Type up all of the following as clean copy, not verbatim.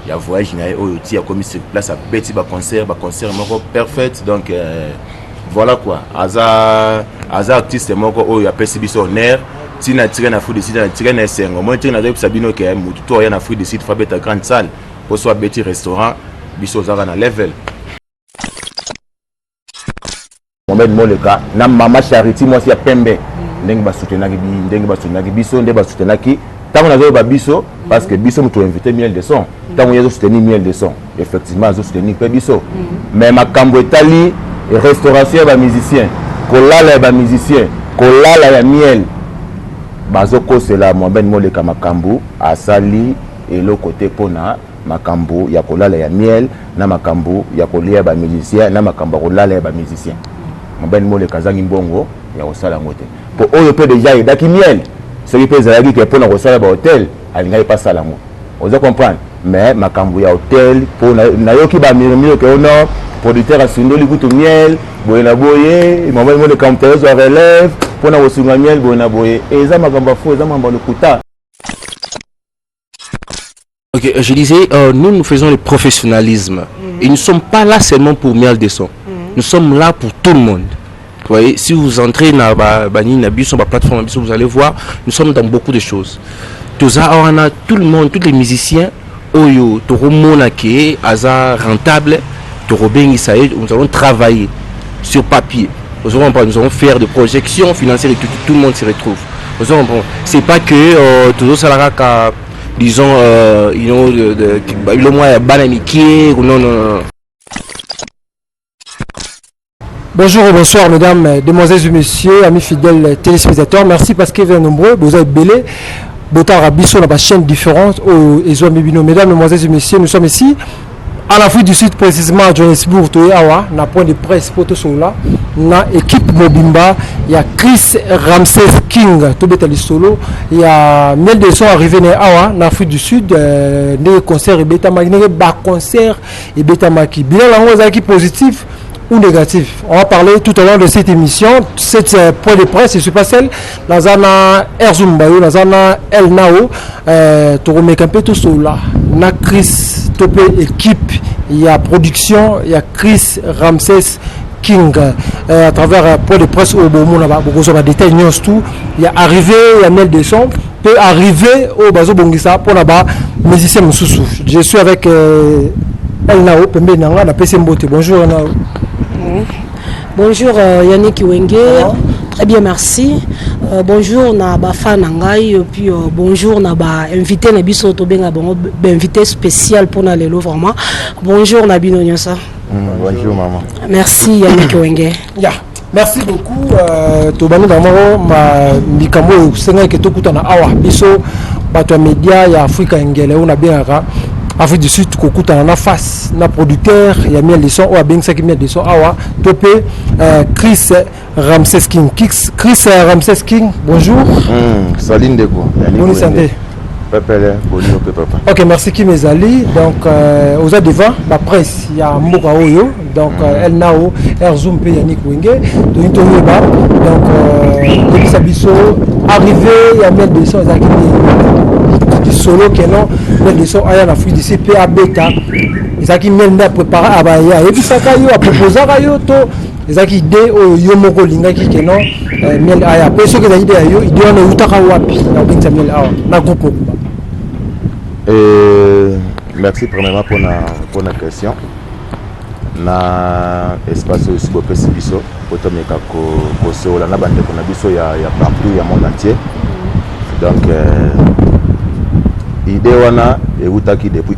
il y a voyage il y a commis sur place à petit concert parfait donc voilà quoi Aza artiste moko il y a percibition honneur si na tiré na foot de site na tiré na sengo moi tiré na sabino que mutu to ya na foot de site fa beta grande salle pour soit petit restaurant biso za na level Mohamed Moleka na mama charity moi si ya pembe ndenge ba soutenaki biso ndenge ba soutenaki tant on a biso parce que biso mutu invité miel de son tant on a soutenir miel de son effectivement zo soutenir pe biso mais makambo etali restauration ba musicien kolala ba musicien kolala ya miel bazoko c'est la Mohamed Moleka makambo asali et le côté pona makambo ya kolala ya miel na makambo ya kolia ba musicien na makambo kolala ba musicien Mohamed Moleka zangi mbongo ya osala ngote pour oyo pe déjà et daki miel ce qui peut zalaki que pour na osala ba hôtel alinga pas sala ngo oza comprendre mais makambo ya hôtel pour na yoki ba miro que ono producteur a sundoli kutu miel boyena boye Mohamed Moleka mtezo relève pour na osunga miel boyena boye eza makambo fo eza mambo lokuta. Ok, je disais, nous faisons le professionnalisme. Et nous ne sommes pas là seulement pour miel de son. Nous sommes là pour tout le monde. Vous voyez, si vous entrez dans la plateforme, vous allez voir, nous sommes dans beaucoup de choses. Tout le monde, tous les musiciens, nous rentable, nous allons travailler sur papier. Nous allons faire des projections financières et tout le monde se retrouve. C'est pas que tout ça disons, le mois bananiquier ou non. Bonjour et bonsoir mesdames, demoiselles et messieurs, amis fidèles téléspectateurs. Merci parce que vous êtes nombreux, vous êtes belés. Botar Abisso, la chaîne différente. Mesdames, demoiselles et messieurs, nous sommes ici en Afrique du Sud, précisément à Johannesburg, na point de presse pour tout cela. Na équipe Mobimba, il y a Chris Ramsey King, tout bête solo. Il y a Miel de son arrivé en Afrique du Sud, des concerts et bêta maki, concert et bêta maki. Bien la équipe positif ou négatif. On va parler tout au long de cette émission. Cette point de presse, je ne suis pas seul. Nazana Erzumbayo, Nazana El Nao, Toromeka un peu tout cela. Na Chris Topé équipe, il y a production, il y a Chris Ramsey King à travers point de presse au Beaumont là-bas. Beaucoup de détails, tout. Il y a arrivé, il y a Miel de son, peut arriver au Bazo Bongisa pour là-bas, musicien Moussoussou. Je suis avec El Nao, Pembe Nanga, la PC Mbote. Bonjour El Nao. Bonjour Yannick Wenge, très bien merci. Bonjour na bafa nangai et puis bonjour na ba invité na biso to benga bon invité spécial pour na lelo vraiment. Bonjour na bino nyosa. Bonjour maman. Merci Yannick Wenge. Yeah. Merci beaucoup tobani d'amoro ma mikamo senga ke tokuta na awa biso bato média ya Afrika ngele on a bien Afrique du Sud kokuta na face na producteur ya Miel de son ou bien ça qui Miel de son awa topé Chris Ramsey King. Chris Ramsey King, bonjour. Salut Ndeko. Bonne santé. Pepele, bonjour papa. OK, merci qui mes alliés. Donc aux a devant la presse, il y a Mboka Oyo, donc El Nao, Erzoum pe Yannick Wenge, donc depuis Sabiso arrivé, il y a Miel de son solo que non Miel de son aya na Afrique du Sud pa beta. Ezaki Miel na préparer abaya et puis ça kayo a proposer kayo to ezaki idée yo moko lingaki que non Miel aya pe ce que za idée yo idée on utaka wapi na binza Miel awa na groupe. Merci premièrement pour la question. Na espace aussi pour biso pour te mettre ko so la na bande ko na biso ya partout ya monde entier. Donc idée wana et utaki depuis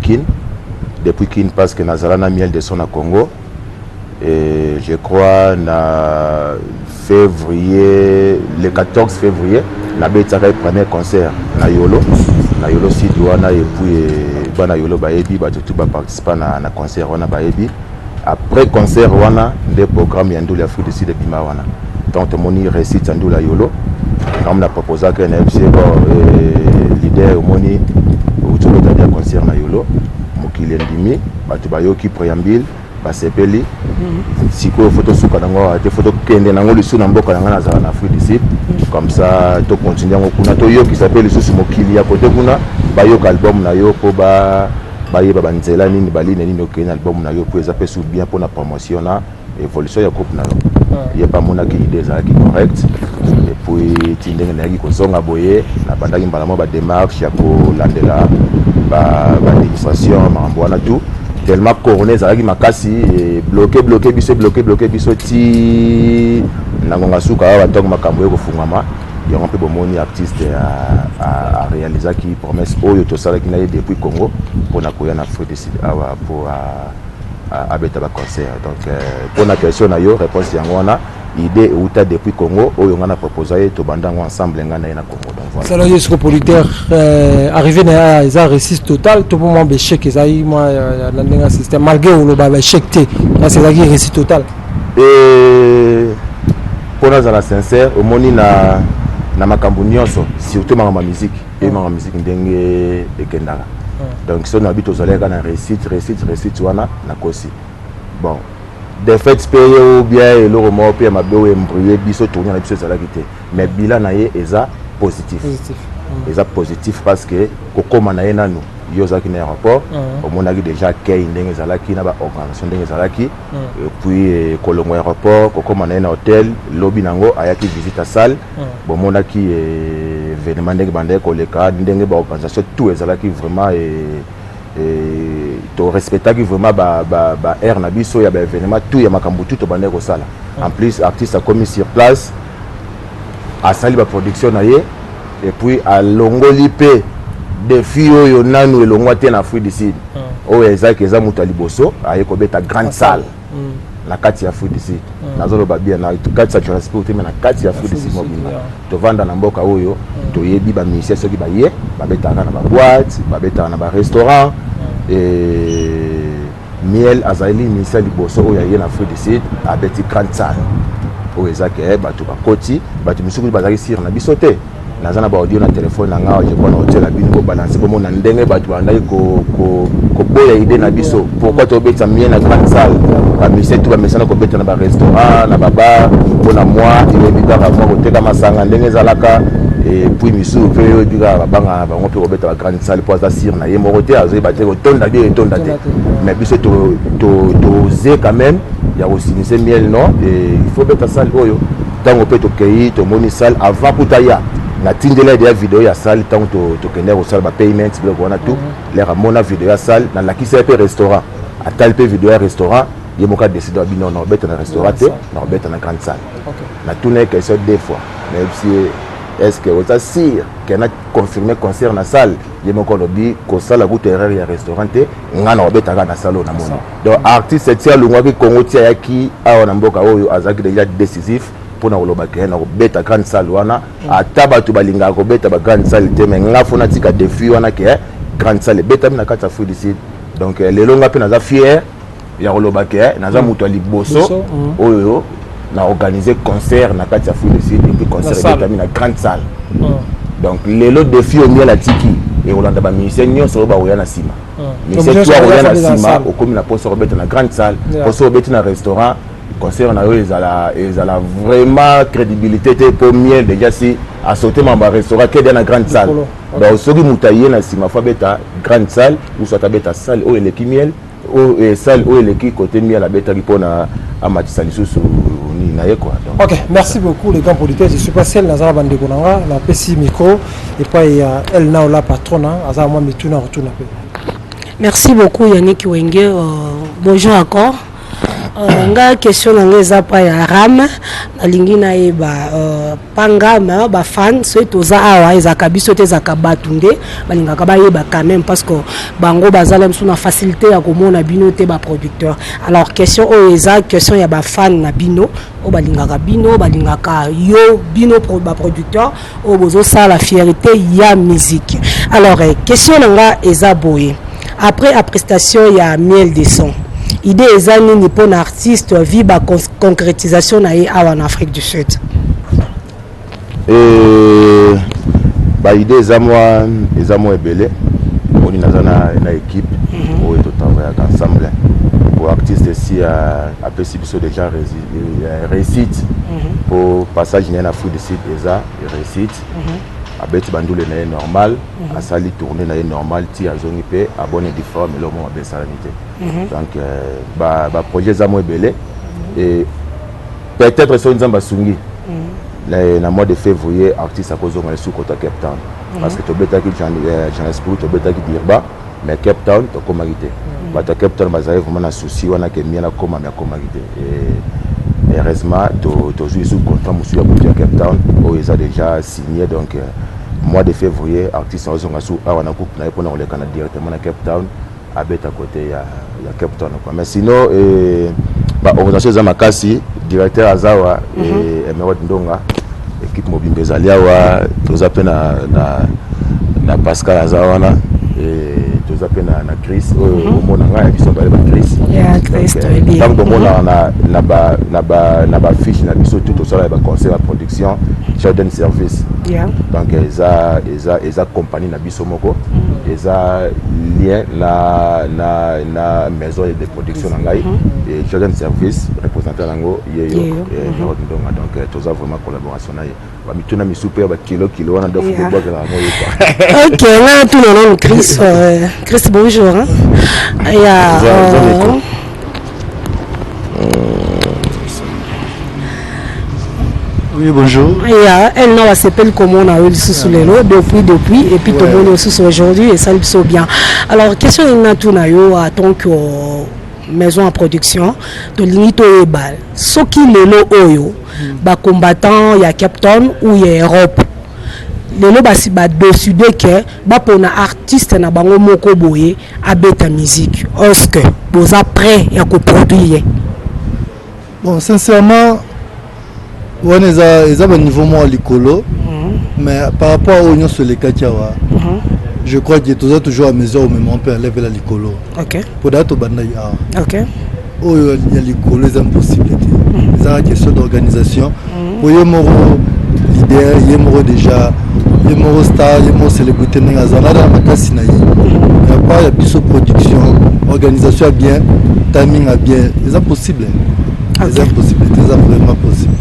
Kin parce que nazalana Miel de son à Congo et je crois na février le 14 février na betaka premier concert na Yolo sidi wana et puis bana Yolo baebi ba tout ba participer na concert wana baebi après concert wana des programmes yandula Afrique du Sud bima wana donc moni récite yandula Yolo on a proposé que na FC leader au moni autour de concert na Yolo mokili ndimi batu bayoki préambule basepeli siko photo suka nango te photo kende nango lisu na mboka nanga na zala na Afrique du Sud comme ça to continuer ngo kuna to yo qui s'appelle lisu mokili ya côté kuna bayoka album na yo po ba bayeba banzela nini baline nini okena album na yo pour eza pesu bien pour la promotion na évolution ya groupe na yo ye pa mona ki idée za ki correct et puis tindenge na ki kozonga boye na bandaki mbala mo ba démarche ya ko landela ba administration mambo na tout tellement couronné za ki makasi et bloqué biso ti nangonga suka ba tonga makambo yo kofungama il y a un peu de monde artiste à réaliser qui promesse oyo to sala qui na depuis Congo pour na koya na Afrique du Sud pour à beta ba concert donc pour la question na yo réponse yango wana idée outa depuis Congo oyo ngana proposer to bandango ensemble ngana na Congo donc voilà ça là est politaire arrivé na ça réussite total tout moment be chèque ezai moi na ndenga système malgré le ba chèque té c'est ça qui réussite total et pour nous la sincère au moni na makambo nyonso surtout ma musique et ma musique ndenge ekendaka donc so na bito zoleka na réussite wana na kosi bon des faits payés ou bien le remords puis ma beau embrouillé biso tourner na biso ça la quitté mais bilan na ye eza positif eza positif parce que kokoma na ye nanu yo zaki na aéroport au monde a déjà kay ndenge zalaki na ba organisation ndenge zalaki et puis kolongo aéroport kokoma na na hôtel lobby nango ayaki visite à salle bon monde a qui événement ndenge bande ko leka ndenge ba organisation tout ezalaki vraiment to respectaki vraiment ba air na biso ya ba événement tout ya makambo tout to bande ko sala en plus artiste a commis sur place a sali ba production na ye et puis a longoli pe défi oyo nanu elongwa te na Afrique du Sud oyo ezaki eza mutu aliboso aye kobeta grande salle na kati ya Afrique du Sud nazoloba bien na kati ya transport te na kati ya Afrique du Sud mobimba tovanda na mboka oyo toyebi ba musicien soki baye babetaka na ba boîte babetaka na ba restaurant miel azali musicien liboso oyo aye na Afrique du Sud abeti grande salle oyo ezaki bato bakoti bato misuku bazaki sir na biso te nazana ba audio na téléphone na nga je connais hotel la bino balancer comme na ndenge bato bandaki ko boya idée na biso pourquoi to beta mien na grande salle ba mission tout ba mission ko beta na ba restaurant na ba bar pour na moi il est bizarre moi ko teka masanga ndenge zalaka et puis misu pe yo duka ba banga ba ngo pe ko beta ba grande salle pour assurer na ye moroté azo ba te ko tonda bien tonda te mais biso to oser quand même il y a aussi miel non et il faut beta salle oyo tango pe to kei to moni salle avant putaya na tindela dia vidéo ya salle tant to kender au salle ba payment bloc on a tout l'air mona vidéo ya salle na la qui c'est restaurant a tal pe vidéo ya restaurant ye moka décider bi non bête na restaurant na bête na grande salle na tout n'est que ça deux fois même si est-ce que vous assure qu'on a confirmé concert na salle ye moka lobi ko salle route erreur ya restaurant ngana bête na salle na mona donc artiste tia lungwa ki Congo tia yaki awa na mboka oyo azaki déjà décisif pour na olobaka na beta grande salle wana ata bato balinga ko beta ba grande salle te mais nga fona tika défi wana ke grande salle beta na kata Afrique du Sud donc lelo nga pe naza fier ya olobaka naza muto liboso oyo na organiser concert na kata Afrique du Sud et puis concert beta na grande salle donc lelo défi on la tiki et olanda ba musicien nyonso ba oya na sima musicien toi oya na sima au comme na poste beta na grande salle poste beta na restaurant concert na yo ezala vraiment crédibilité pour miel déjà si à sauter ma restaurant qui est dans la grande salle donc soki mutaye na sima fa beta grande salle ou soit beta salle ou eleki miel ou salle ou eleki côté miel la beta ripona amati salisusu ni na ye quoi donc OK merci beaucoup les grands producteurs je suis passé Lazara Bandeko nanga la PC micro et puis il y a elle na la patronne azara moi mituna retourna pe merci beaucoup Yannick Wenge bonjour encore nga question na ngeza pa ya ram na lingi na eba pangama ba fan so toza awa ezaka biso te ezaka batunde balinga ka ba yeba quand même parce que bango bazala msu na facilité ya komona bino te ba producteur alors question o eza question ya ba fan na bino o balinga ka bino balinga ka yo bino ba producteur o bozo ça la fierté ya musique alors question na nga eza boye après la prestation ya miel des sons idée ezani ni pour artiste viba concrétisation na en Afrique du Sud et ba idée ezamwa ebele on nazana na équipe où tout travailler ensemble pour artiste ici a pesi biso déjà réussite pour passage en Afrique du Sud déjà réussite abeti bandule na ye normal asali tourner na ye normal ti azongi pe abonne difforme le moment ba salanité donc ba projet za mo ebele et peut-être so nzamba sungi na mois de février artiste akozonga sous kota Cape Town parce que tobeta ki Jean Esprit tobeta ki Dirba mais Cape Town to komagité ba ta Cape Town bazali vraiment na souci wana ke mia na koma mais komagité et heureusement to jouer sous contrat monsieur à Cape Town où ils a déjà signé donc mois de février artiste azonga sous awana coupe na pour na le Canada directement na Cape Town abeta côté ya Cape Town quoi mais sinon ba organisation za makasi directeur azawa et Emerald Ndonga équipe mobile zaliawa toza pe na Pascal azawana et toza pe na Chris au mona nga ya biso ba Chris donc donc on na ba fiche na biso tout ça ba conseil à production Jordan Service donc eza compagnie na biso moko eza lien na maison de production ngai et Jordan Service représentant nango yeyo donc tous a vraiment collaboration na ba mituna misupe ba kilo wana donc faut boire la moi OK là tout le nom Chris bonjour hein oui bonjour elle n'a s'appelle comment on a eu sous les lots depuis et puis tout le monde aussi aujourd'hui et ça lui so bien alors question il tout na yo en tant que maison en production de limite au bal ce qui les lots oyo ba combattant il y a Cape Town ou il y a Europe les lots basi ba décider que ba pona artiste na bango moko boye abeta musique est-ce que vous êtes prêt à produire bon sincèrement on est à un niveau moins likolo mais par rapport aux unions sur les katiawa je crois que tu as toujours à mesure au même on peut enlever la likolo OK pour d'être au bandai OK oh il y a likolo les impossibilités c'est une question d'organisation pour y moro leader y moro déjà y moro star y moro célébrité n'enga zanada makasi na yi y a pas y biso production organisation bien timing a bien c'est impossible c'est impossible c'est vraiment possible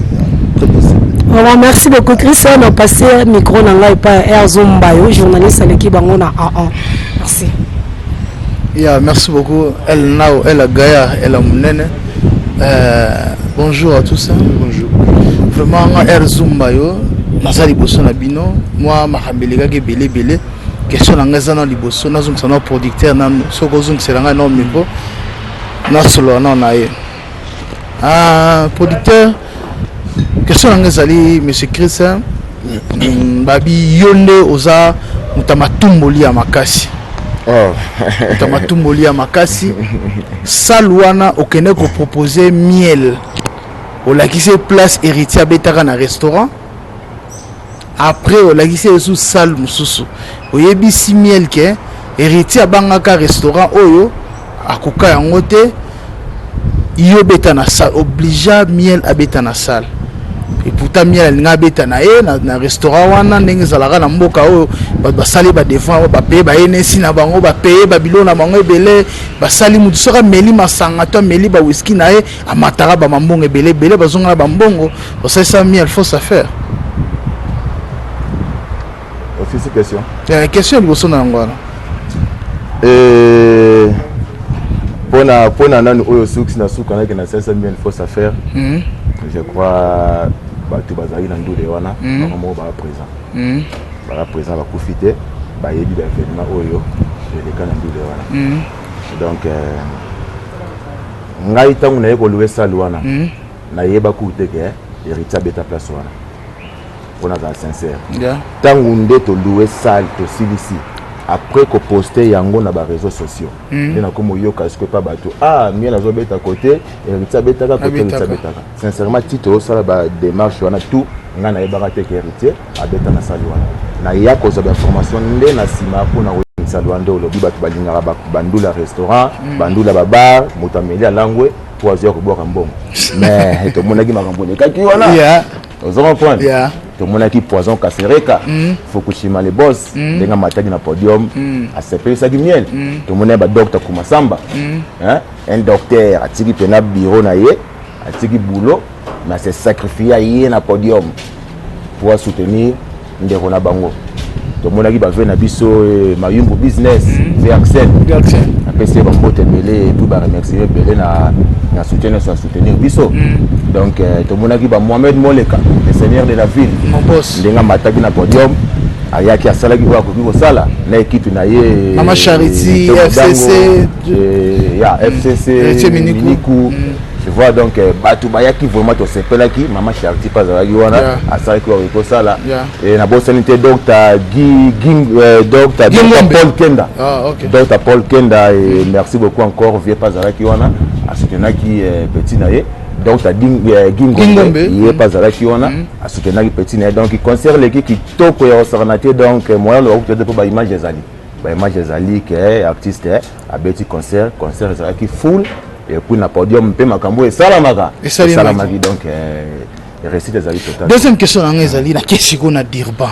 très possible. Voilà, merci beaucoup Chris. On a passé le micro dans la pas Air Zumbayo, journaliste à l'équipe Bangona A1. Merci. Yeah, merci beaucoup. Elle a Gaïa, elle a Mounene. Bonjour à tous. Bonjour. Vraiment Air Zumbayo, Nazali Bosso Nabino, moi Mahabelega qui belé. Question d'engagement dans Liboso, nous sommes un producteur, nous sommes un nom micro. Nous sommes un producteur. Question d'engagement, monsieur Chris, babi yonde oza mutamatumoli ya makasi. Mutamatumoli ya makasi. Salwana okene ko proposer miel. O la qui se place héritier betaka na restaurant. Après on la qui se sous salle mususu. Oyebi si miel ke héritier bangaka restaurant oyo akoka yango te. Yo beta na salle obligea miel abeta na salle. Et pourtant miel nga beta na na restaurant wana ndenge zalaka na mboka oyo ba sali ba défend ba payer ba enesi na bango ba payer ba bilo na bango ebele ba sali mutu soka meli masanga to meli ba whisky na ye amatara ba mambongo ebele bazonga ba mbongo ça ça miel faut ça faire. Officier question. Question liboso na ngwana. Pona nanu oyo suksi na suka na ke na 500 000 faut ça faire. Je crois batu bazali na ndule wana vraiment ba présent ba présent ba profiter ba yebi ba événement oyo le kana ndule wana donc ngai tangu na yeko louer salle wana na yeba ku teke héritier beta place wana on a sincère tangu ndeto louer salle to silisi après qu'on poster yango na ba réseaux sociaux et na comme yoka est-ce que pas bateau mieux na zo beta côté héritier beta côté héritier beta sincèrement tito ça ba démarche wana tout nga na yeba te héritier abeta na salle wana na ya cause de information ndé na sima pour na salle wana lobi batu balinga ba bandula restaurant bandula ba bar mutameli alangwe pour azia ko boka mbongo mais to monaki makambo ne kaki wana aux comprendre tout le monde a qui poison Kasereka Fukushima les boss denga matagi na podium a sepé ça qui miel tout le monde a docteur Kumasamba un docteur a tiki pena bureau na ye a tiki boulot mais c'est sacrifié à na podium pour soutenir ndeko na bango to monaki ba na biso mayumbu business Axel apesi ba mbote belé tout ba remercier belé na soutenir biso donc to monaki ba Mohamed Moleka le seigneur de la ville mon boss ndenga mataki na podium ayaki asalaki kwa ko sala na équipe na ye Mama Charity FCC ya FCC Miniku je vois donc batu bayaki vraiment to sepelaki Mama Charity pas azalaki wana asalaki kwa sala et na bosanité docteur docteur Paul Kenda docteur Paul Kenda et merci beaucoup encore vieux pas azalaki wana asoutenaki petit na ye donc ça Gingombe il est pas azalaki wana asoutenaki petit na ye donc concert leki kitoko ya osarnaté donc moyen le octobre pour ba image ezali que artiste abeti concert ezalaki full et puis na podium mpe makambo esalamaka donc récit ezali total. Deuxième question na ezali na kesiko na Dirban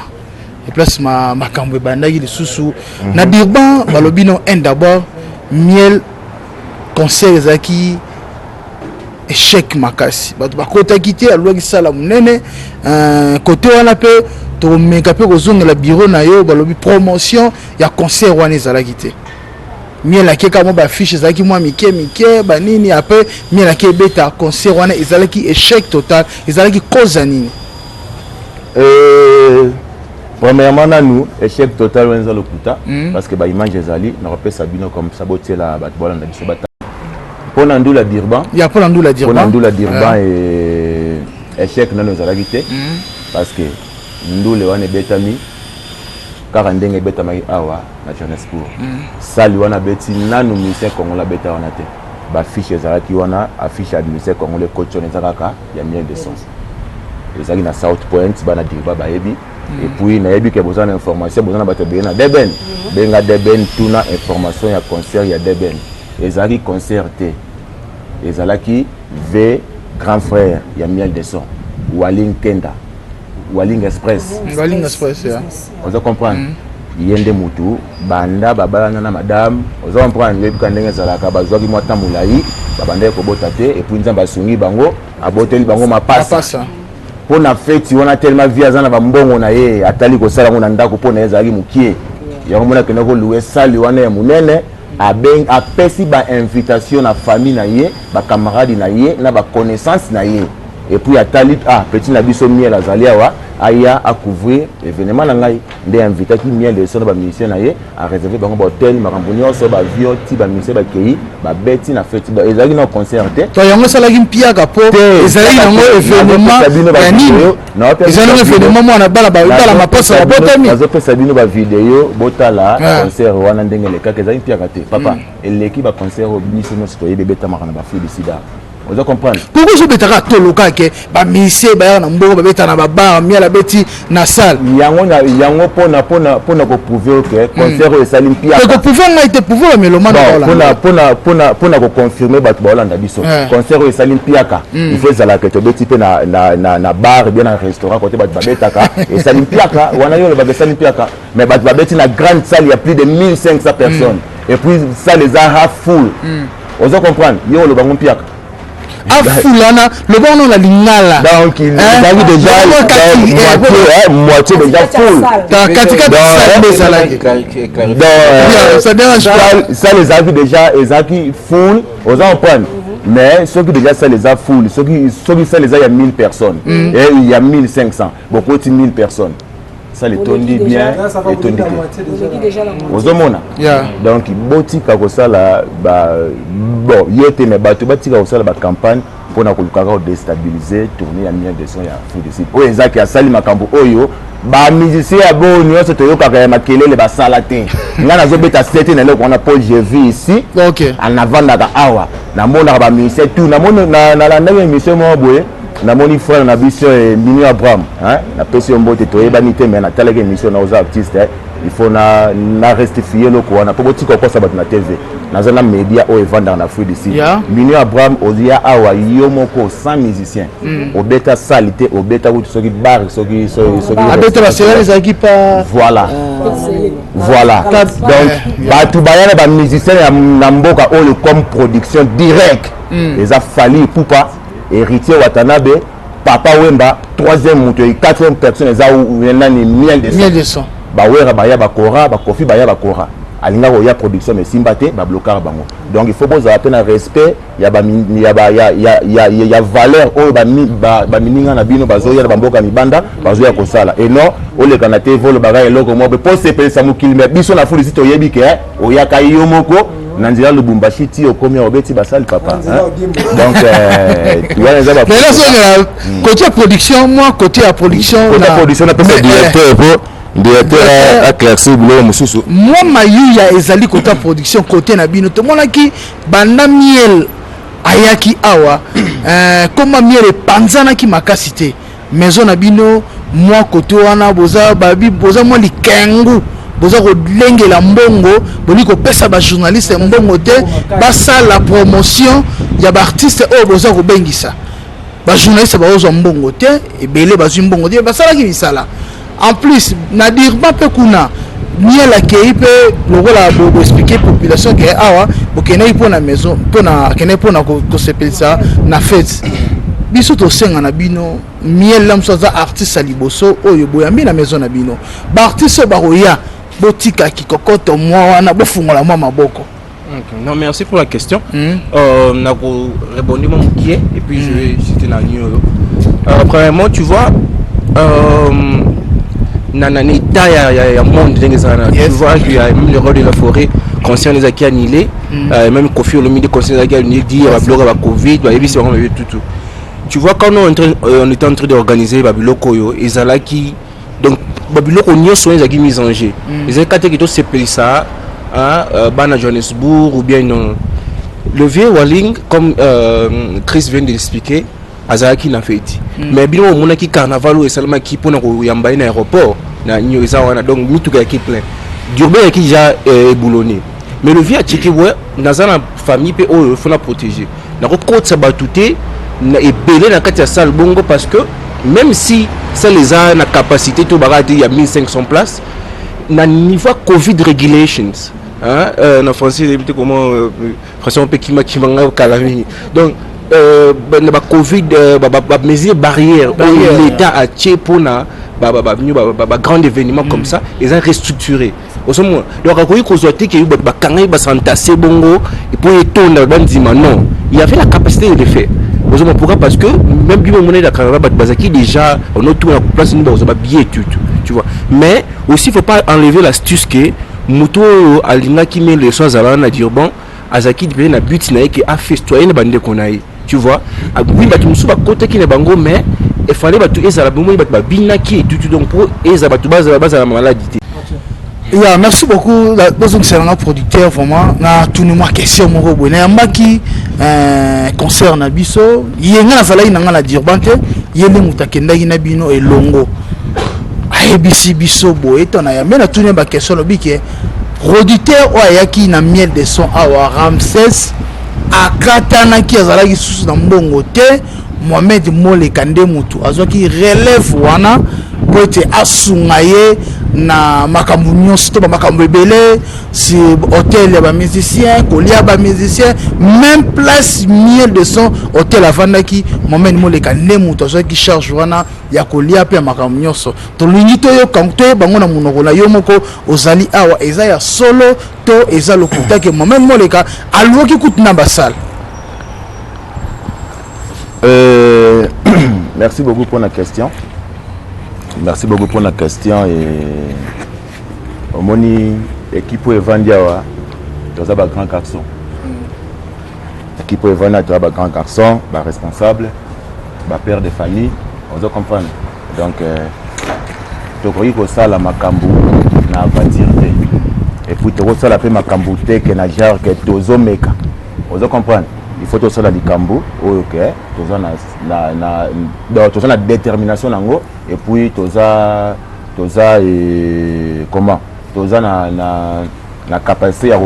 et place makambo bandaki lisusu na Dirban balobino un d'abord miel concert ezaki échec makasi bato bakotaki te alwaki sala munene côté wana pe to meka pe kozongela bureau na yo balobi promotion ya concert wana ezalaki te miel akeka mo ba fiche ezalaki mwa mike banini après miel akebeta concert wana ezalaki échec total ezalaki cause nini premièrement nous échec total wana ezalo kuta parce que ba image ezali na repesa bino comme ça botela bato bola na biso bata pona ndula Dirban ya pona ndula Dirban et échec nano ezalaki te parce que ndule wana betami kaka ndenge betamaki awa na Johannesburg sali wana beti nanu musicien congolais beta wana te ba fiche ezalaki wana affiche ya musicien congolais coach on ezalaka ya miel de sens ezalaki na South Point bana Dirban bayebi et puis nayebi ke bozana information bozana bato bena Deben benga Deben tuna information ya concert ya Deben ezalaki concert te ezalaki V grand frère ya miel de son Waling Kenda Waling Express ya on comprendre yende mutu banda babalana na madame on comprendre yebi kandenge zalaka bazwaki mwa tamulai babanda ko bota te et puis nzamba sungi bango aboteli bango mapasa pona fête wana tellement via zana ba mbongo na ye atali ko sala ngona ndako pona ezalaki mukie yango mona kena ko louer sali wana ya munene apesi ba invitation na famille na ye ba camarade na ye na ba connaissance na ye et puis atali petit na biso miel azali awa aya à couvrir événement na ngai ndé invité ki miel de son ba musicien na ye a réserver bango ba hôtel makambo nyonso ba avion ti ba musicien ba kei ba beti na fête ba ezali na concert te to yango salaki mpiaka po ezali nango événement ya nini ezali événement mwana bala ba maposa ba botami azopesa bino ba vidéo botala concert wana ndenge le kaka ezali mpiaka te papa eleki ba concert o biso no citoyen bebeta makana ba fou de sida. Vous comprenez? Pourquoi je betara toloka ke ba mise ba na mboko ba beta na ba bar miala beti na salle yango pona ko prouver que concert e salim pia ko prouver na ite prouver meloma na pona ko confirmer ba Holanda biso concert e salim piaka il faut zala que to beti pe na bar bien na restaurant côté ba betaka e salim piaka wana yo ba salim piaka mais ba beti na grande salle il y a plus de 1500 personnes et puis ça les a half full. Vous comprenez? Yo le bangon piaka Afulana, le bon la lingala. Donc il a déjà moitié déjà full. Dans Katika ça les a vu déjà exactement full. Aux enfants. Mais ceux qui déjà ça les a full, ceux qui ça les a il y a 1000 personnes et il y a 1500. Beaucoup de 1000 personnes. Ça les tondi bien et tondi aux hommes donc botika ko sala ba bon yete mais bato batika ko sala ba campagne pour na ko déstabiliser tourner ya miel de son ya fou de site o ezaki asali makambo oyo ba musicien ya bo nyonso to yoka ka makelele ba sala te ngana zo beta sete na leko na Paul j'ai vu ici en avant da awa na mona ba musicien tout na mona na la ndenge émission mo boye na moni frère na biso Mini Abraham hein na pesi mbote to yebani te mais na talaka émission na aux artistes il faut na rectifier le quoi na poti ko ça na TV na zona média o evanda na fruit d'ici Mini Abraham odia awa yo moko 100 musiciens au beta salité au beta ou soki bar soki abeta ba sera les équipes voilà donc ba tu bayana ba musiciens na mboka o le comme production direct les a fallu poupa héritier Watanabe, Papa Wemba, troisième mouton, quatrième personne, ils ont miel de son. bawera baya bakora bakofi baya bakora alinga ko ya production mais simbate ba bloquer bango donc il faut poser un respect ya ba ya valeur o ba mininga na bino bazoya na bamboka mibanda bazoya kosala et non o le kanate volo baga eloko mo be pose pesa mukili mais biso na fuli sito yebi ke o ya kayo moko Nandira Lubumbashi ti okomi obeti basal papa donc tu vois les mais là côté production moi côté production on appelle ça directeur à classer boulot mususu moi mayu ya ezali côté production côté na bino to monaki banda miel ayaki awa comme miel panzana ki makasité maison na bino moi côté wana boza babi boza moi likengu boza ko lengela mbongo boli ko pesa ba journaliste mbongo te basa la promotion ya ba artiste o boza ko bengisa ba journaliste ba ozo mbongo te ebele ba mbongo te basala ki misala en plus na dire pas pe kuna miel akei pe lokola bo expliquer population que awa bokena ipo na maison pona kena pona ko sepelisa na fête biso to senga na bino miel lamso za artiste liboso oyo boyambi na maison na bino ba artiste ba roya botika kikokoto mwa wana bofungola mwa maboko. Non, merci pour la question. On a répondu mon qui et puis je vais citer la news. Premièrement, tu vois, nananita ya monde tu vois qu'il y a même le rôle de la forêt conscient les acquis annulés, même Kofi Olomide conscient les acquis annulés dit va bloquer la Covid, va éviter tout. Tu vois quand on était en train d'organiser Babiloko yo, Ezalaki donc Babiloko n'y a soin qui mis en jeu. Les écartés qui doivent s'épeler ça, Bana Johannesburg ou bien non. Le vieux Walling, comme Chris vient de l'expliquer, Azaki n'a fait. Mais bien au monde qui carnaval ou seulement qui pour nous yamba un aéroport, na nyoizawana donc nous tout qui plein. Durban qui déjà boulonné. Mais le vieux a checké ouais, dans une famille pe oh il faut la protéger. Na côte ça batouté na ebelé na kati ya salle bongo parce que même si ça les a la capacité tout barati il y a 1500 places na niveau Covid regulations en français comment français on peut qui manga calami donc ba Covid ba mesures barrières l'état a tché pour na ba grand événement comme ça ils ont restructuré au moment donc à quoi qu'on soit que ba kanga ba s'entasser bongo et pour étonner bandima non il y avait la capacité de le faire. Pourquoi? Parce que même si on est d'accord avec déjà on a tout en place nous on bien tout tu vois mais aussi il faut pas enlever l'astuce que muto alinga qui met les choses à la dire bon azaki de na but na que a festoyer na bande konaï tu vois oui ba tu musu ba côté qui na bango mais il fallait ba tout ezala bomo ba bina qui tout donc pour ezala ba base la maladie. Yeah, merci beaucoup. C'est un producteur vraiment. Na tout nous ma question mon robot. Na maki concert na biso. Yenga na zala ina ngala dirbante. Yele mutakenda ina bino elongo. ABC biso bo etona ya mena tout ba question lobike. Producteur o ayaki na miel de son awa Ramses akatana ki azala ki susu na mbongo te. Mohamed Mole Kande mutu azwaki relève wana pote asungaye na makambu nyonso to makambu ebele si hôtel ya ba musicien kolia ba musicien même place miel de son hôtel avandaki Mohamed Mole Kande mutu azwaki charge wana ya kolia pe makambu nyonso to lingi to yo kanto bango na munoko na yo moko ozali awa eza ya solo to eza lokuta ke Mohamed Mole Ka alwoki kutina basal. Merci beaucoup pour la question. Merci beaucoup pour la question. Et au moni équipe Evandiawa, tu as un grand garçon. Équipe Evandia, tu as un grand garçon, responsable, père de famille. On doit comprendre. Donc, tu crois que ça la makambu na bâtir et puis tu vois ça la paix makambu te que na genre que tozo meka. On doit comprendre. Il faut tout ça la likambo ok tout ça na la détermination nango et puis tout ça et comment tout ça na capacité ya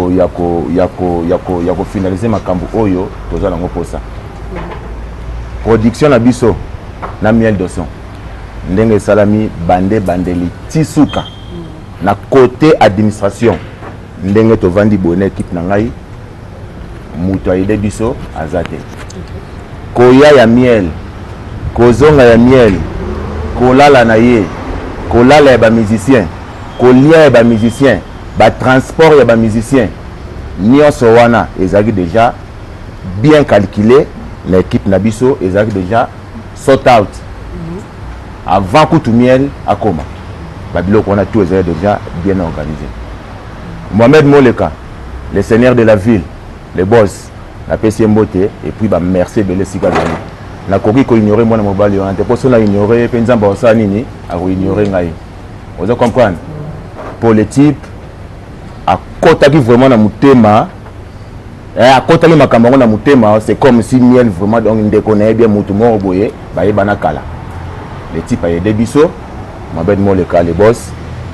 finaliser makambo oyo tout ça nango pour ça production na biso na miel de son ndenge salami bandeli tisuka na côté administration ndenge to vandi bonne équipe na ngai mutu aide biso azate koya ya miel kozonga ya miel kolala na ye kolala ya ba musicien kolia ya ba musicien ba transport ya ba musicien nyonso wana ezaki déjà bien calculé l'équipe nabiso ezaki déjà sort out avant kutu miel akoma babiloko wana tout ezali déjà bien organisé. Mohamed Moleka, le seigneur de la ville, le boss, la PC Mbote, et puis bah merci Belé Sikazali. Na koki ko ignorer moi na mobile yo ante poso na ignorer penza ba sa nini a ko ignorer ngai. Vous comprenez? Pour le type à kota qui vraiment na mutema à kota ki makambo na mutema, c'est comme si miel vraiment donc ndekona bien mutu mo boye ba yebana kala. Le type a aidé biso, Mohamed Moleka le boss,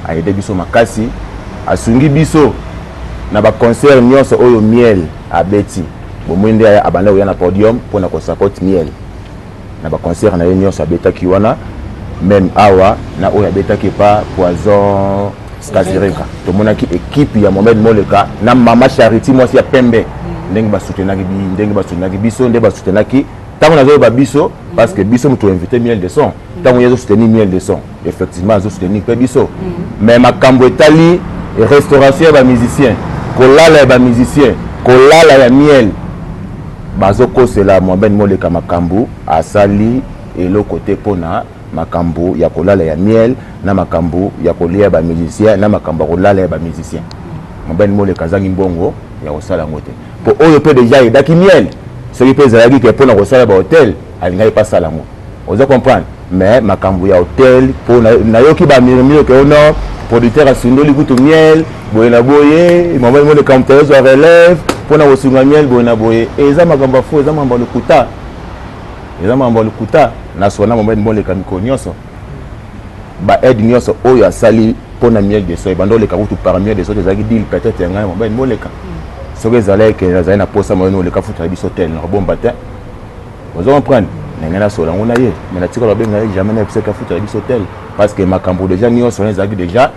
a aidé biso makasi. Asungi biso na ba concert nyonso oyo miel abeti bomwende abanda oya na podium pona ko support miel na ba concert na nyonso abeta ki wana même awa na oya beta ki pa poison Kazireka to monaki équipe ya Mohamed Moleka na mama Charity mwasi ya pembe ndenge ba soutenaki biso ndenge ba soutenaki tango nazo ba biso parce que biso mutu invité miel de son tango yezo soutenir miel de son effectivement azo soutenir pe biso mais makambo etali et restauration ya musicien kolala ya musicien kolala ya miel bazoko sela Mohamed Moleka makambu asali elo côté pona makambu ya kolala ya miel na makambu ya kolia ba musicien na makambu kolala ya musicien Mohamed Moleka zangi mbongo ya osala ngote po oyo pe déjà edaki miel celui pe zalaki ke pona kosala ba hotel alingai pas sala ngo ozo comprendre mais makambu ya hotel pona na yoki ba miremiro ke ono producteur asundoli kutu miel boye na boye Mohamed Moleka kamtezo relève pona kosunga miel boye na boye eza makambo fo eza mambo lukuta na sona Mohamed Moleka miko nyonso ba aide nyonso oyo asali pona miel de soy bando le kakutu par miel de soy ezaki deal peut-être ngai Mohamed Moleka soki ezalaki ke nazali na posa Mohamed Moleka futala biso tel na bomba te ozo comprendre ndenge na sola ngona ye mais na tika babenga jamais na episode ka futala biso tel parce que makambo déjà nyonso ezaki déjà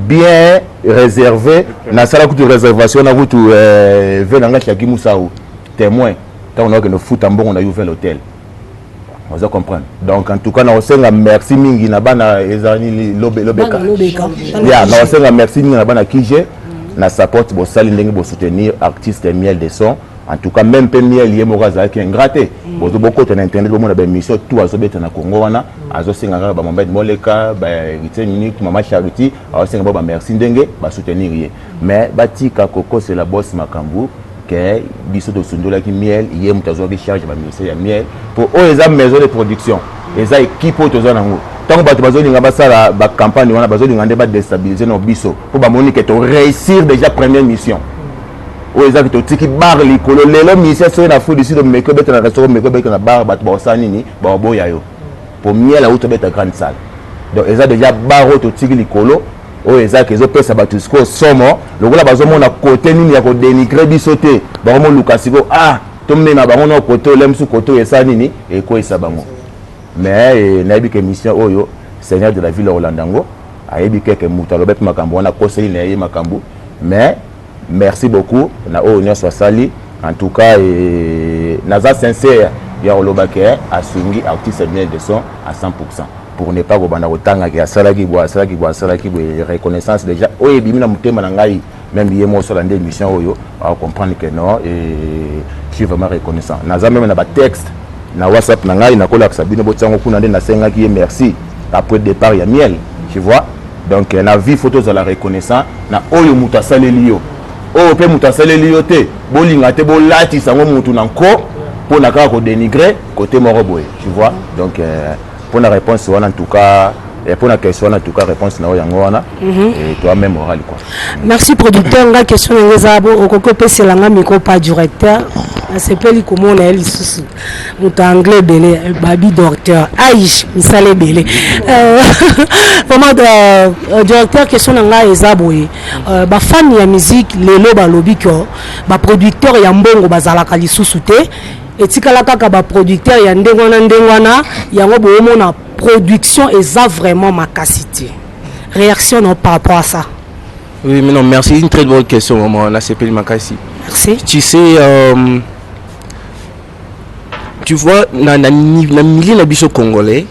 bien réservé na sala kutu réservation na kutu venanga chaki musau témoin tant on a que nos foot en bon on a ouvert l'hôtel vous comprendre donc en tout cas na osenga merci mingi na bana ezani lobeka ya na osenga merci mingi na bana kije na support bo sali ndenge bo soutenir artiste miel de son en tout cas même pe miel yé moraza qui ingraté bozo boko to na internet bo mona ba mission tout azobeta na Congo wana azosenga ba Mohamed Moleka ba Héritier Unique mama Charity azosenga ba merci ndenge ba soutenir yé mais batika koko c'est la boss makambu que biso de sundola ki miel yé mutazo ki charge ba ministère ya miel pour eza maison de production eza équipe otozo nango tant bato bazolinga basala ba campagne wana bazolinga nde ba déstabiliser no biso pour ba monique to réussir déjà première mission o eza to tiki bar likolo lelo mission so na food ici de meko beta na restaurant meko beta na bar bato ba osani ni ba boya yo pour miel auto beta grande salle donc eza déjà bar to tiki likolo o eza ke zo pesa bato sko somo lokola bazomona côté nini ya ko dénigrer biso te ba mo lukasiko to mena ba ngono côté olemsu côté esani ni e ko isabango mais na yebike mission oyo seigneur de la ville Rolandango a yebike ke mutalobet makambo wana koseli na ye makambo mais merci beaucoup na oyo nyonso asali en tout cas naza sincère ya olobake asungi artiste miel de son à 100% pour ne pas kobanda kotanga ki asalaki reconnaissance déjà oyo ebimi na motema na ngai même ye mo osala nde émission oyo a comprendre que non et je suis vraiment reconnaissant naza même na ba texte na WhatsApp na ngai na kola sabine botango kuna nde na senga ki merci après départ ya miel tu vois donc na vie photos à la reconnaissant na oyo muta saleli yo o pe muta saleli yo te bolinga te bolati sango mutu na nko pour na ka ko dénigrer côté moro boy tu vois donc pour la réponse en tout cas et pour la question en tout cas réponse na yango wana et toi même oral quoi. Merci producteur nga question ngezabo okoko pese langa micro pas directeur c'est pas li comment on a lisusu muta anglais belé babi docteur Aïch misale belé vraiment directeur question nga ezabo ba fan ya musique lelo ba lobi ko ba producteur ya mbongo bazalaka lisusu te etikala kaka ba producteur ya ndengwana yango boomona production eza vraiment makasité réaction non par rapport à ça. Oui mais non merci, une très bonne question maman, la CPL Makassi. Merci. Tu sais tu vois na milieu na biso congolais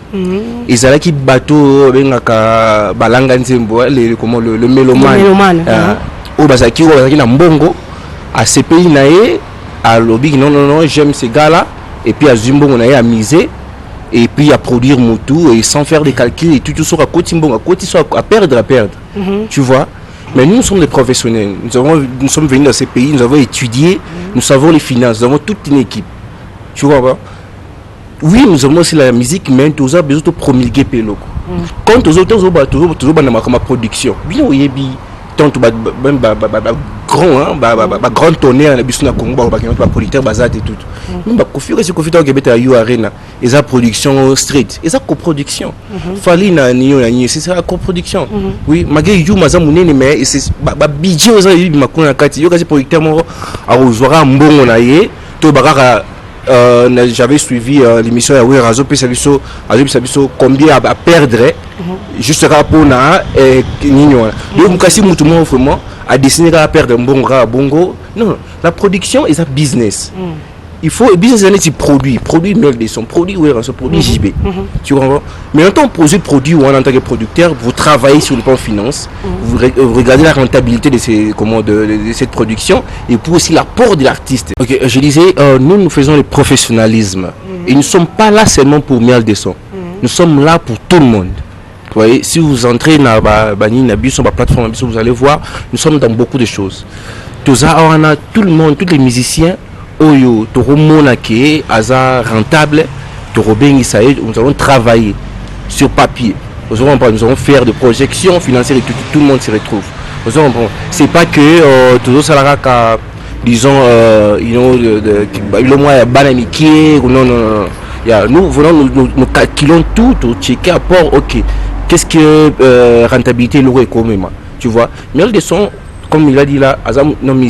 ezalaki bateau bengaka balanga nzembo le mélomane o bazaki na mbongo a CPI na ye a lobby non j'aime ces gars là et puis à Zimbongo na ye a miser et puis à produire motu et sans faire des calculs et tout sur à côté mbongo à côté soit à perdre tu vois. Mais nous sommes des professionnels, nous sommes venus dans ces pays, nous avons étudié, nous savons les finances, nous avons toute une équipe. Tu vois pas? Oui, nous avons aussi la musique, mais nous avons besoin de promulguer Pélo. Quand nous avons ma production, bien oui, tant grand tonnerre, na Congo, producteur bazat et tout. Même configurer que You Arena, et sa production street, et sa coproduction. Fallait na niyo c'est ça la coproduction. Oui, malgré You Mazamoune mais c'est budget aux aïeux makuna kati. Yo kasi producteur mo a ozwara mbongo na ye, to bakaka j'avais suivi l'émission à Werazo Pesabiso combien à perdre juste pour na nino donc kasi mutu mo vraiment à dessiner à perdre bongo non la production est un business il faut business c'est produit miel de son produit Werazo produit JB tu comprends mais en tant que produit ou en tant que producteur vous travaillez sur le plan finance vous regardez la rentabilité de cette production et puis aussi l'apport de l'artiste. Ok, je disais nous faisons le professionnalisme et nous ne sommes pas là seulement pour miel de son nous sommes là pour tout le monde. Vous voyez, si vous entrez dans la plateforme, vous allez voir, nous sommes dans beaucoup de choses. Tout le monde, tous les musiciens, nous rentable, nous allons travailler sur papier. Nous allons faire des projections financières et tout le monde se retrouve. C'est pas que tout ça disons le mois non. Nous voulons nous calculons tout, checker à port, ok. Qu'est-ce que rentabilité l'euro économiquement, tu vois. Mais le son, comme il a dit là,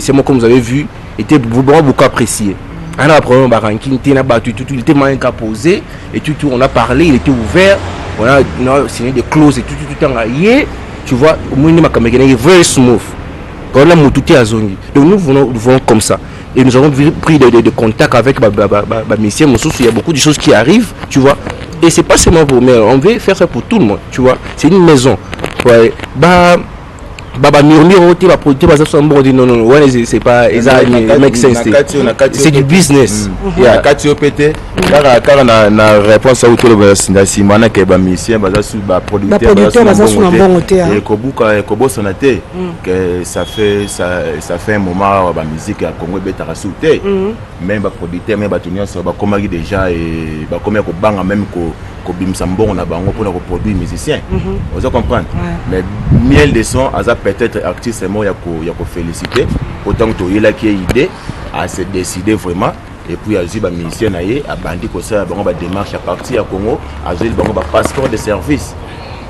c'est moi comme vous avez vu, était beaucoup apprécié. On a problème ranking, il était mal posé et tout, on a parlé, il était ouvert, on a signé des clauses et tout tu vois, au moins il est very smooth. Quand on a tout à zongi. Donc nous voulons comme ça. Et nous avons pris des contacts avec Messie Moussous, il y a beaucoup de choses qui arrivent, tu vois. Et c'est pas seulement pour mais on veut faire ça pour tout le monde, tu vois. C'est une maison. Ouais. Non, ouais, c'est pas c'est du business. Car na réponse à tout le simana que ba musicien producteur et kobuka kobosonate que ça fait un moment ba musique à Congo betara souté même ba producteur même ba tunion ça ba komaki déjà et ba komaki ko banga même ko bimsa mbongo na bango pour produire musicien. Vous comprenez? Mais miel de son asa peut-être artiste moi ya ko féliciter autant que il a qui idée à se décider vraiment. Et puis il y a des musiciens qui ont fait des démarches à partir à Congo, ils ont fait un passeport de service.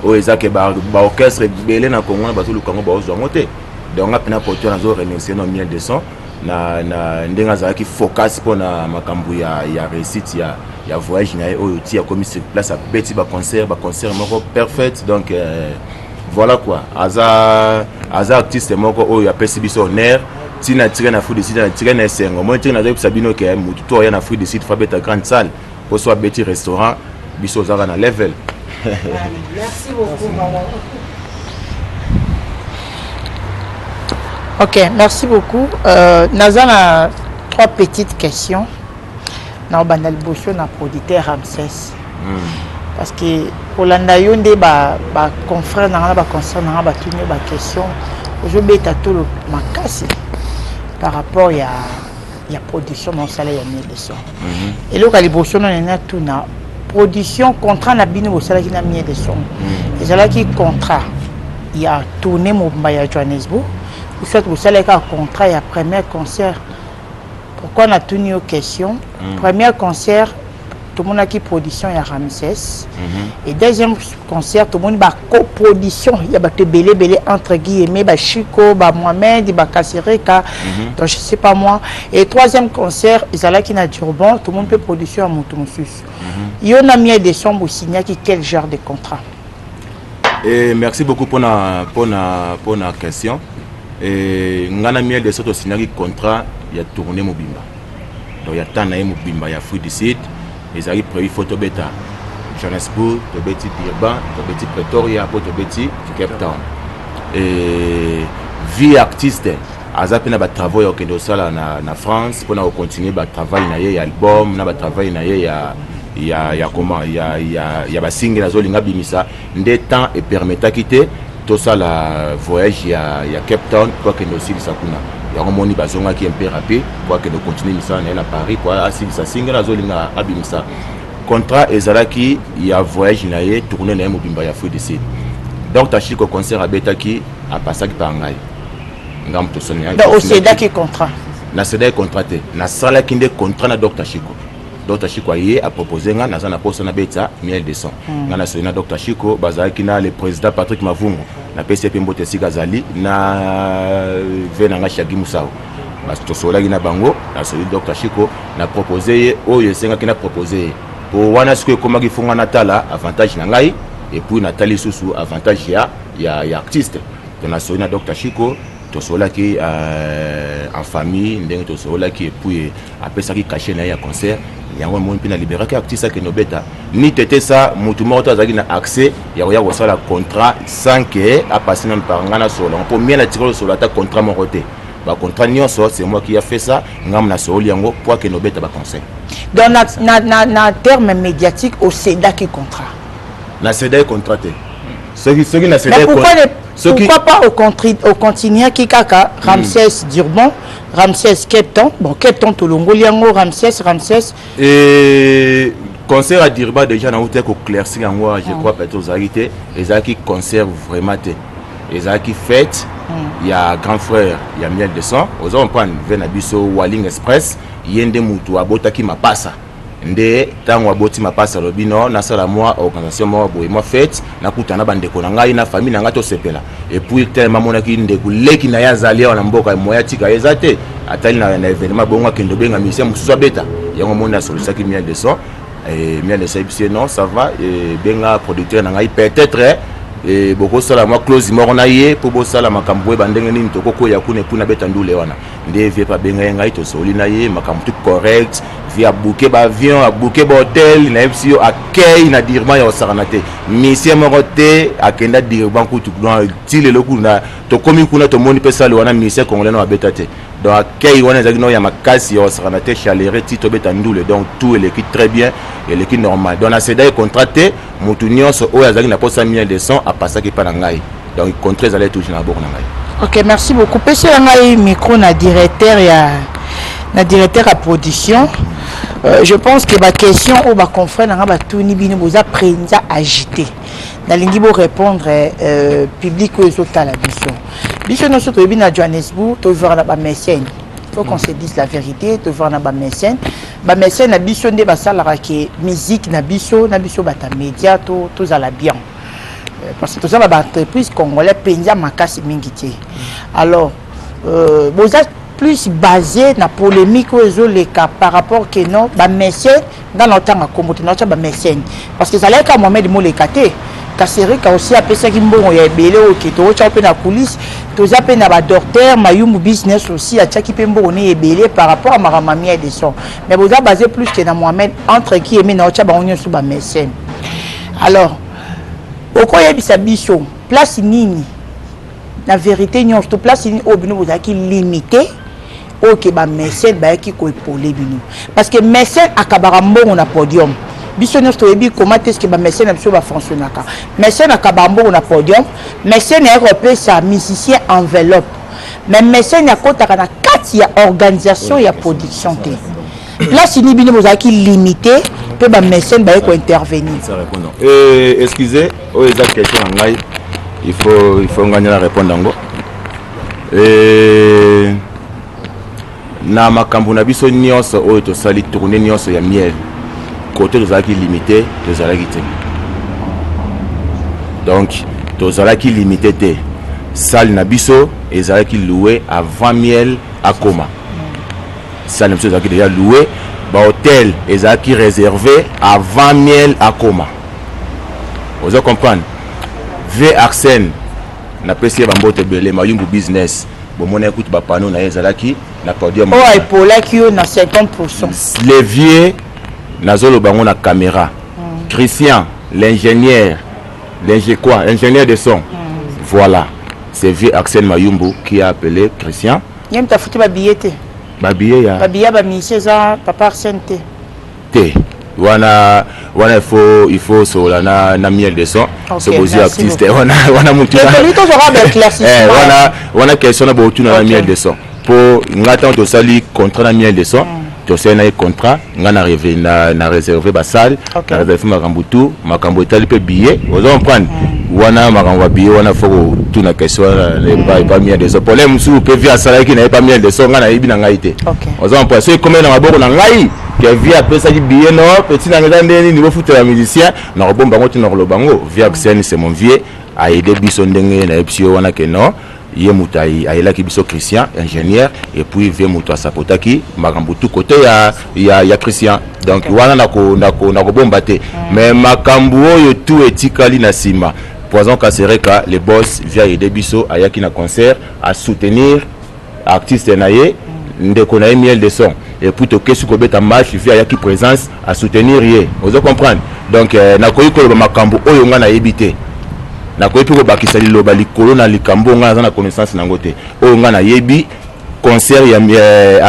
Ils ont fait un orchestre belé na Congo, ils ont fait donc on a porté un remercier nos miel de son na ndenga qui focus pour na makambu ya réussite ya voyage na oti ya commis sur place à petit concert parfait donc voilà quoi aza artiste moko oyo ya pesibiso honneur si na tiré na foot de site na tiré na sengo moi tiré na za sabino ke mutu to ya na foot de site fa beta grande salle pour soit petit restaurant biso za na level. Merci beaucoup maman. Ok, merci beaucoup. Nazana trois petites questions. Na banal bosso na producteur Ramsès. Parce que pour l'andayonde ba confrère na ba concert na ba tuni ba question. Je beta tout le makasi par rapport à la production mon salaire ya miel de son. Et le calibration na na tout na production contrat na bino salaire qui na miel de son. Et ça là qui contrat il y a tourné mon ya Johannesburg. Vous faites vous salaire un contrat il y a premier concert. Pourquoi on a tenu aux questions? Premier concert tout le monde a qui production il y a Ramsès et deuxième concert tout le monde a coproduction il y a belé entre guillemets ba Chico ba Mohamed ba Kassireka donc je sais pas moi et troisième concert ils allaient qui na Durban tout le monde peut production à Moutoumoussus il y en a mis des sons pour signer quel genre de contrat. Et merci beaucoup pour la question et ngana miel des autres signer contrat il y a tourné Mobimba donc il y a Tanaï Mobimba il y a Fruit du Site ezali prévu photo beta Johannesburg, tobeti Durban, tobeti Pretoria, po tobeti Cape Town. Et vie artiste aza pena ba travail au kendo sala na France pour na continuer ba travail na ye album na ba travail na ye ya comment ya ba single azolinga bimisa nde temps et permettre quitter tout ça la voyage ya Cape Town pour kendo sili sakuna ya moni bazonga ki un peu rapide pour que de continuer misa na Paris pour asili sa single azolinga abimisa contrat ezalaki ya voyage na ye tourner na mobimba ya Afrique du Sud. Donc Tachiko concert à Betaki a passé par ngai. Ngam to sonia. Donc au SEDA qui contrat. Na SEDA contraté. Na sala kinde contrat na Dr Chiko. Dr Chiko a proposé nga na zana poste na beta 1200. Nga na sonia Dr Chiko bazaki na le président Patrick Mavungu na PCP Mbote Sikazali na venanga Shagi Musao. Bas to sola gina bango na sonia Dr Chiko na proposé o yesenga kina proposé pour wana ce que comment ki fonga natala avantage na ngai. Et puis Nathalie Soussou avantage ya artiste de la soina Dr Chiko to sola qui en famille ndenge to sola qui et puis après ça qui caché na ya concert yango mon pina libérer que artiste que no beta ni tete ça mutu moko azaki na accès ya ko sala contrat sans que a passer même par ngana solo pour bien la tirer solo ta contrat mon côté ba contrat nyonso c'est moi qui a fait ça ngam na solo yango pour que no beta ba concert donc na terme médiatique au SEDA qui contrat na SEDA contraté. Ceux qui na SEDA pourquoi pas au continent qui kaka Ramsès Durban, Ramsès Cape Town, bon Cape Town Tolongo liango Ramsès et concert à Durban déjà na hôtel ko claircir en moi je crois peut-être aux arrêtés les qui concert vraiment les qui fête il y a grand frère il y a miel de sang aux on prend Venabiso Walling Express yende mutu abotaki mapasa nde tango aboti mapasa lobino na sala moi organisation moi boy moi fête na kutana bandeko na ngai na famille na nga to sepela et puis tellement monaki ndeko leki na yazali na mboka moya tika ezate atali na événement bonga kendo benga mission mususu beta yango mona solisaki miel de son et miel de ça non ça va et benga producteur na ngai peut-être et beaucoup sala moi close moko na ye po bo sala makambo bandenge nini to koko ya kuna puna beta ndule wana nde vie pa benga ngai to soli na ye makambo tout correct via bouquet ba avion a bouquet ba hôtel na FCO accueil na Durban ya osaranate mission morote akenda Durban ku tu dans tile loku na to komi kuna to moni pesa le wana mission congolais na betate donc accueil wana zaki no ya makasi ya osaranate chaleur ti to beta ndule donc tout l'équipe très bien et l'équipe normal donc na SEDA contraté mutu nyonso o yazaki na posa 1200 a passaki pa na ngai donc contrat allait toujours na bord na ngai. OK, merci beaucoup. Pese ngai micro na directeur à production. Je pense que ma question ou ma confrère n'a pas tout ni bien vous apprenez à agiter. Dans l'ingibo répondre public ou autres à la mission. Mission nous sommes bien à Johannesburg, toujours à la mécène. Faut qu'on se dise la vérité, toujours à la mécène. Ba mécène na mission de basalara que musique na biso bata média tous à la bien. Parce que tout ça va entreprise congolais penja makasi mingiti. Alors vous êtes plus basé na polémique aux les cas par rapport que non ba mécène dans longtemps à commoter notre ba mécène parce que ça là quand Mohamed mo les caté kaseri ka aussi appelé ça qui mbongo ya belé o ki to cha pe na police to za pe na ba docteur mayumbu business aussi a cha ki pe mbongo ne belé par rapport à maramamia de son mais vous êtes basé plus que na Mohamed entre qui et na cha ba onyo sous ba mécène. Alors okoye bisa biso place nini la vérité nyonso to place nini obino vous aki limité OK ba mécène ba ki ko épauler bino parce que mécène akabara mbongo na podium biso nyonso yebi comment est-ce que ba mécène na biso ba fonctionnaka mécène akabara mbongo na podium mécène européen sa musicien enveloppe mais mécène akotaka na kati ya organisation ya production te place ni bino vous aki limité pe ba mécène ba ko intervenir ça répond excusez o exact question ngai il faut gagner la réponse dango na makambo na biso nyonso oyo to sali tourner nyonso ya miel côté tozalaki limité tozalaki te donc tozalaki limité te salle na biso ezalaki loué avant miel akoma salle na biso ezalaki déjà loué ba hôtel ezalaki réservé avant miel akoma vous allez comprendre V Arsène na pesi ba mbote belé mayumbu business bon mon écoute ba panneau na ezalaki na podium oh épauler qui na 50% levier Nazolo bango na caméra. Christian, l'ingénieur de son. Voilà. C'est vieux Axel Mayumbu qui a appelé Christian. Il y a foutu ma billet. Ma billet ya. Ma billet ba monsieur ça papa Arsène T. T. Wana il faut sur la miel de son. C'est beau artiste. Wana mutu. Wana question na botu na miel de son. Pour ngata to sali contrat na miel de son. To sais na contrat ngana arrivé na réservé ba salle, na réservé makambutu, makambo etali pe billet. Vous comprenez? Wana makambo billet wana faut tout na question na pas miel de son. Problème sou pe via sala qui na pas miel de son ngana yebi na ngaité. Vous comprenez? C'est comme na maboko na ngai. Que via pesa di billet non petit na ngandeni niveau foot la musicien na bomba ngoti na lobango via Xen c'est mon vieux a aidé biso ndenge na epsio wana ke non ye mutai a ela ki biso Christian ingénieur et puis vie muto sapotaki makambo tout côté ya Christian donc wana na ko bomba te mais makambo yo tout etikali na sima poison kasereka les boss via aider biso ayaki na concert à soutenir artiste naye ndeko na miel de son et puis toke su ko beta match via yaki présence à soutenir ye vous comprendre donc na koyi ko ba makambo oyo nga na yebite na koyi ko bakisa liloba likolo na likambo nga na connaissance na ngote oyo nga na yebi concert ya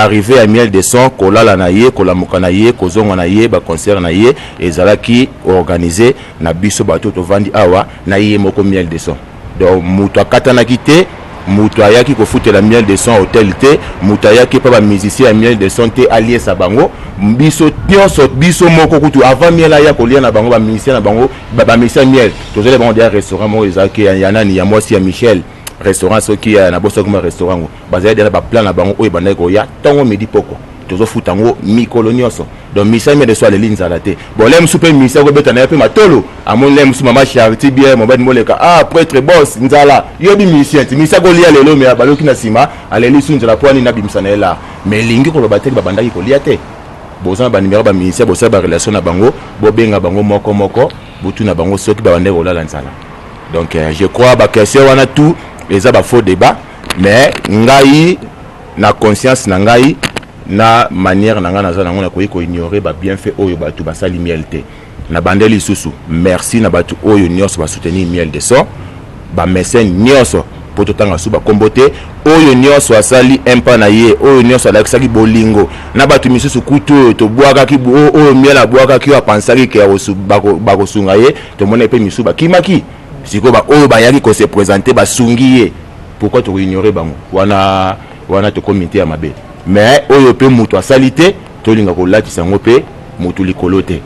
arrivé à miel de son kolala na ye kolamuka na ye kozonga na ye ba concert na ye ezalaki organisé na biso bato to vandi awa na ye moko miel de son donc muto akatana kité mutu ayaki ko foutre la miel de son hôtel te mutu ayaki pa ba musicien ya miel de son te allié sa bango biso nyonso biso moko kutu avant miel aya ko lia na bango ba musicien na bango ba musicien miel tozele bango dia restaurant mo ezaki ya nani ya mwasi ya Michel restaurant soki ya na boso comme restaurant ngo bazali dia ba plan na bango oyo bandai ko ya tongo midi poko tozo futa ngo mikolo nyonso donc musicien de soit les lignes à la tête bon lem soupe musicien ko beta na pe matolo amon lem sou mama charité bien mo ben moleka ah prêtre boss nzala yobi musicien ko lia lelo me abaloki na sima aleli sunza la poani na bimsana ela mais lingi ko bateki babandaki ko lia te bozana ba numéro ba musicien bosa ba relation na bango bo benga bango moko butu na bango soki ba bande ko la nzala donc je crois ba question wana tout les ba faux débat mais ngai na conscience na ngai na manière na ngana za na ngona ko ignorer ba bienfait oyo batu basali miel te na bandeli susu merci na batu oyo nyonso ba soutenir miel de son ba mécène nyonso poto tanga su ba kombote oyo nyonso asali impa na ye oyo nyonso alakisaki bolingo na batu misusu kutu to bwaka ki oyo miel abwaka ki apansaki ke bako sunga ye to mona pe misu ba kimaki siko ba oyo ba yaki ko se présenter ba sungi ye pourquoi to ignorer bango wana to comité ya mabe mais oyo pe mutu asalite tolinga ko latisa ngo pe mutu likolote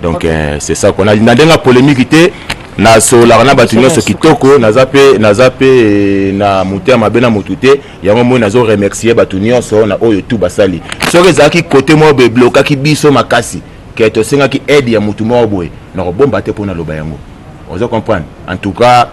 donc c'est ça qu'on a ndenga polémique té na sola na batu nyonso kitoko nazape na mutu mabe na mutu té yango mo nazo remercier batu nyonso na oyo tout basali soki zaki côté mo be blokaki biso makasi ke to senga ki aide ya mutu mo boye na ko bomba te pona loba yango vous comprendre en tout cas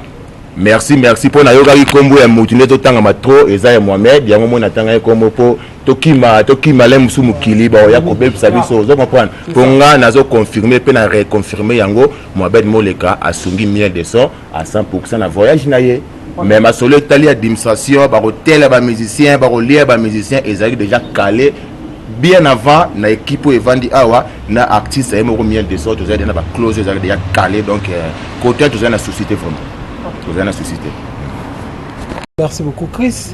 merci pour na yoga kombo ya mutu neto tanga matro eza ya Mohamed yango mo na tanga kombo po tokima lem su mukili ba ya ko be sabiso zo comprendre ponga nazo confirmer pe na reconfirmer yango Mohamed Moleka asungi miel de son à 100% na voyage na ye mais ma solo tali administration ba hotel ba musicien ba lier ba musicien ezali déjà calé bien avant na équipe evandi awa na artiste et mo miel de son to za na ba close ezali déjà calé donc côté to za na société vraiment. Merci beaucoup Chris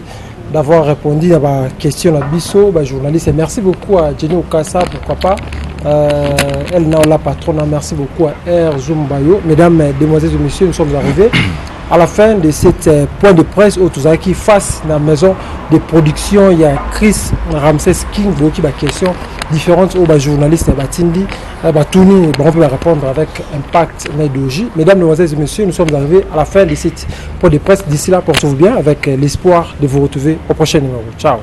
d'avoir répondu à ma question à Bisso, journaliste, et merci beaucoup à Jenny Okassa, pourquoi pas, elle n'a la patronne, merci beaucoup à R. Zumbayo. Mesdames, Demoiselles et Messieurs, nous sommes arrivés à la fin de cet point de presse au Touzaki face à la maison de production. Il y a Chris Ramsès King, beaucoup de questions différentes aux journalistes Batindi, Batouni, on peut répondre avec impact Naidoji. Mesdames, Demoiselles et Messieurs, nous sommes arrivés à la fin de cet point de presse. D'ici là, portez-vous bien avec l'espoir de vous retrouver au prochain numéro. Ciao.